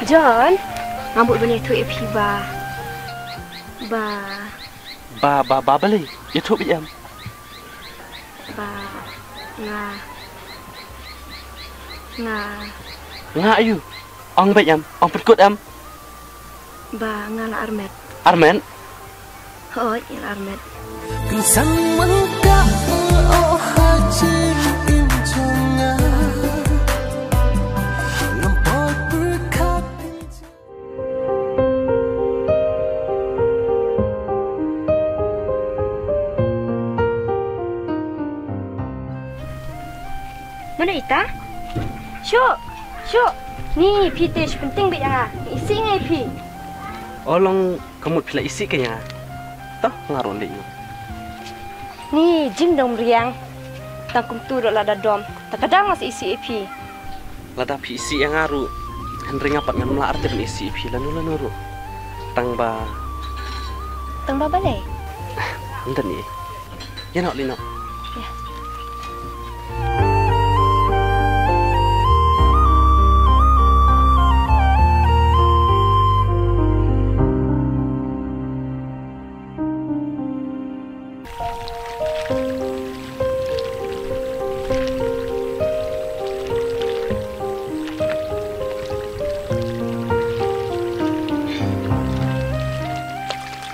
John, ngambut bani tu epi ba. Ba balik. Itu biam. Ba Nga ayu. Ong biam. Ong perkut am. Ba ngala Armet. Armen. Oh, il Armet. Mana ita? Syuk. Ni pitish penting be ya. Isi ngai pi. Olong kemut pila isi kanya. Toh ngaron li. Ni jing dong riang. Tangkum tu ro lada dom. Takadang mas isi pi. Lada pi isi yang ngaru. Henry ngapat ngan mela arti isi pi lanu ru. Tang ba balai. Enten ni. Ya nak lino. Ya.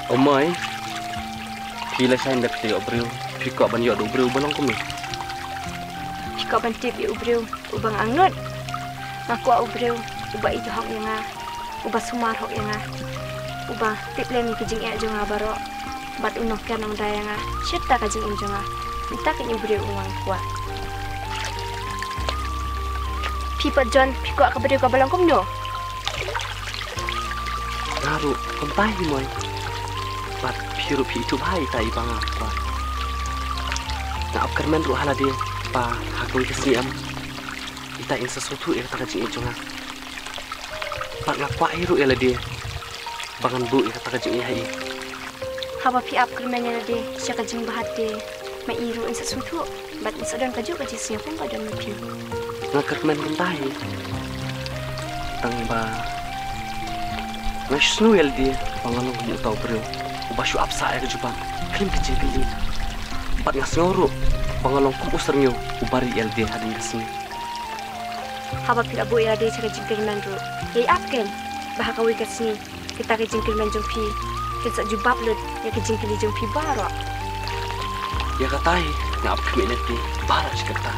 Omai, pila saya hendak pergi obril, pikok ban yok obril belong kami. Pikok ban tip obril, ubang angut. Aku obril, ubah itu hok yang ubah sumar hok yang ubah tip leni kejing ek jonga baro, bat unok kan ang dayang cerita kejing im jonga, minta ke obril uang kuat. Pipa John, pikok ke obril ke belong kami no. Ngaru, kompai moy. Bat piru pi itu bahai tai bang apa. Nak kermen ru hala dia, pa hakui kesini am. Ita in sesuatu yang tak kecil jonga. Pak ngapa iru ela dia. Bangan bu yang tak kecil hai. Haba pi up kermennya dia, siapa jeng bahat dia. Mai iru in sesuatu, bat sedang kaju kecil siapa pun pada mepi. Nak kermen kompai. Tang ba Ngasnu el dia pangalang mu tau bro. Ubasyu apsa ya kejupa. Klim kecil. Empat ngasngoro pangalang kum usernyo ubari el dia hadin kesini. Haba pila bu ya dia cakap jingkir mandru. Yai apken bah kawi kesini. Kita ke jingkir manjung pi. Kita jubab lut ya ke jingkir jung pi baro. Ya katai ngap kemi nanti barat sekata.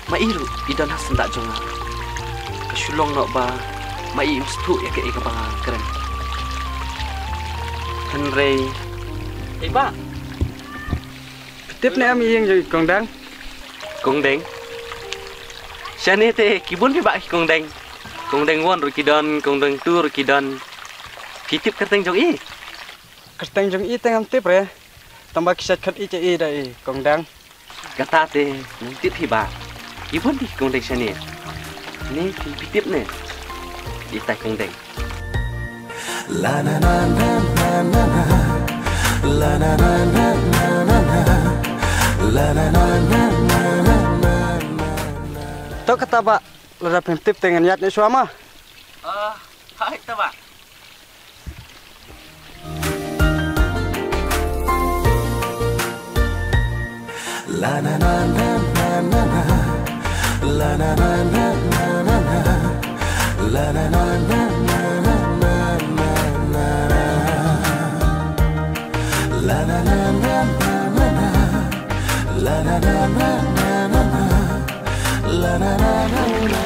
Mairu idan hasan tak jonga. Kesulong nak ba mai mstu ya ke bang keren. Henry. Ba. Tiếp này em yên rồi còn đang. Kong deng. Sane te kibun pi ba kong deng. Kong deng won ru kidon, kong deng tu ru kidon. Kitip kerteng jong i. Kerteng jong i tengam tip re. Tambah kisah kat i cai dai còn đang. Kata te nanti pi ba. Kibun pi kong deng sane. Ni tip ne. Itai kong deng. La na na na na na na. La na na na na na na. La na na na na na na. Tok kata ba, lada pentip dengan yat ni suama. Hai ta ba. La na na na na na na. La na na na na na na. La na na na na na na na na. La na na na na na na. La na na na na na na. La na na na na.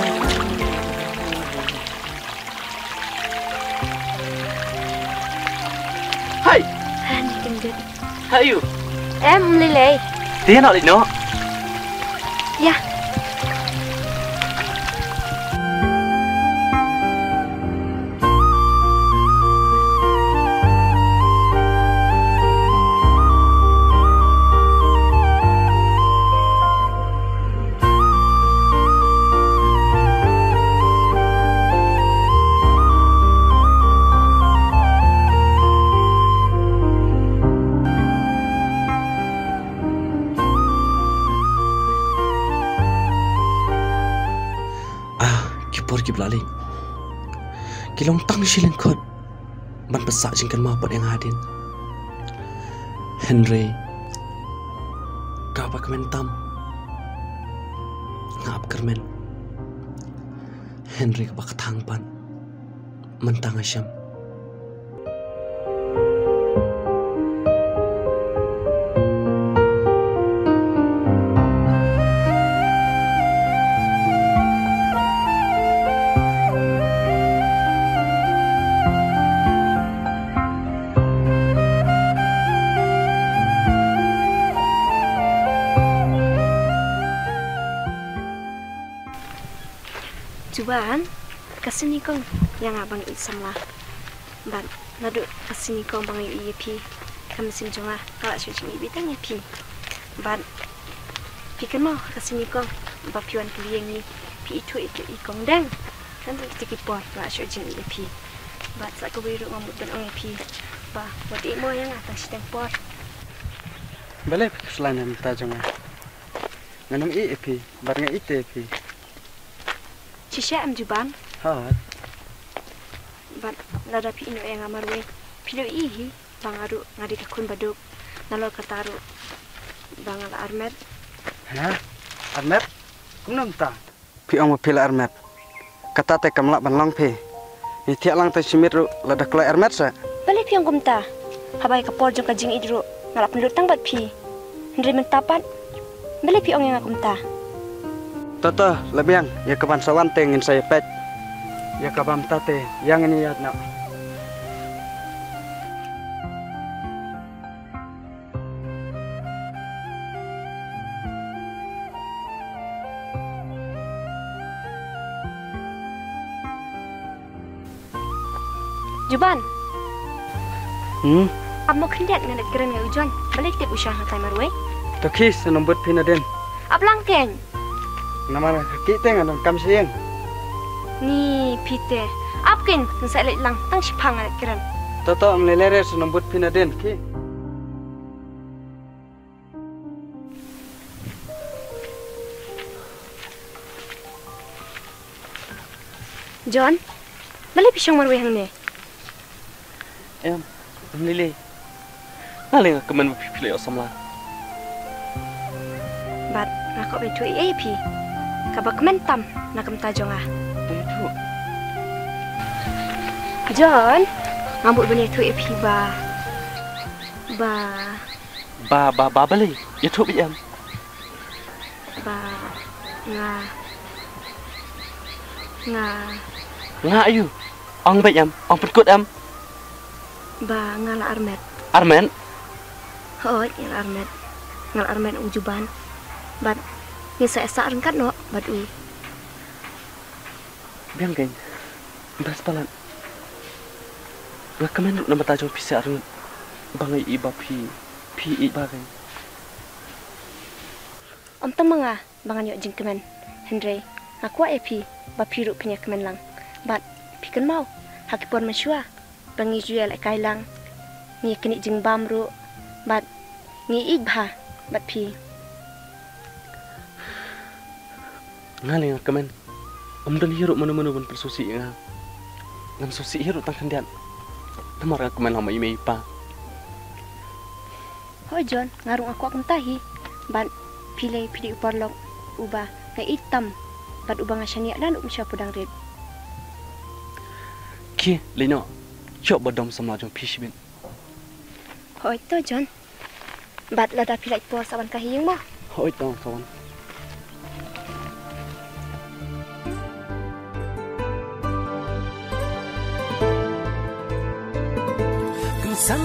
Hai. Hani tinggal. Hai you. Em lele. Dia nak lino. Ya. Por que blali? kilong tang shilin khot ban pesak jingkan ma pot yang hadin Henry ka ba kemen tam ngap kermen Henry ka ba katang pan mentang asyam Juban, kasini kong yang abang isam lah. Ban, nado kasini kong bang IEP. Kami sinjonga kalau suci ibitang IEP. Ban, pikir mau kasini kong bapiwan kuliah ni pi itu ikong deng. Kan tu kita kipor kalau suci IEP. Ban, saat kau biru ngamut dan ong IEP. Ba, buat imo yang atas sedang por. Balik selain minta jangan. Nganong IEP, barang ITP. Cisha am Juban. Hat. Ban, nada pi ino yang amarwe. Pilo ihi bang aru ngadi takun baduk. Nalo kataru bang al armet. Hah? Armet? Kumnom ta? Pi ong mapila armet. Kata te kamlak ban long pe. Ni tiak lang te simit ru lada kelai armet sa. Balik piang kumta. Habai kapor jong kajing idru. Ngalap penduduk tang bat pi. Hendri mentapat. Balik pi ong yang akumta. Toto, lebiang, ya kapan sawan ingin saya pet. Ya kapan tate, yang ini ya nak. Juban, Hmm? ab mau kendiat ngadat keren ngai ujuan. Balik tip usah hatai marwe. Toki senombut pinaden. Ab langkeng. Nama kita ngan kam siang. Ni pite. Ab ken saya lek lang tang sipang ngadat keren. Toto melelere senombut pinaden ki. John, balik pisang marwe hang ni. em lili naling kemen pipile osam lah Bat nakok betu IEP. Kabak mentam nakam tajong ah. itu John, ngambut bani tu IEP ba. ba bali ya tu em Ba nga ayu ong baik em ong petkut em ba ngala armet. armen Hoi, ngal armet ujuban. Bat ni saya esa rengkat no bat u. biang geng bas palan nga kemen nama tajong pisa areng bangai iba pi i bagai Om temanga bangan yo jing kemen. Henry, aku IEP ba piru punya kemen lang. Bat pikan mau hakipon masyua. Bangi jual kai lang. Ni kini jing bamru. Bat ni ibha bat pi. ngaling kemen dan hirup mana-mana pun persusi nga ngam susi hirup tang kandian namar kemen hama ime pa Hoi John, ngarung aku akan tahi. Bat pilih uparlok ubah na itam. Bat ubah ngasyania dan umsya pedang red. ki lino cok bodom sama jong pishbin Hoi to John. Bat lada pilih por saban kahiyang mo. hoi tong kawan Sang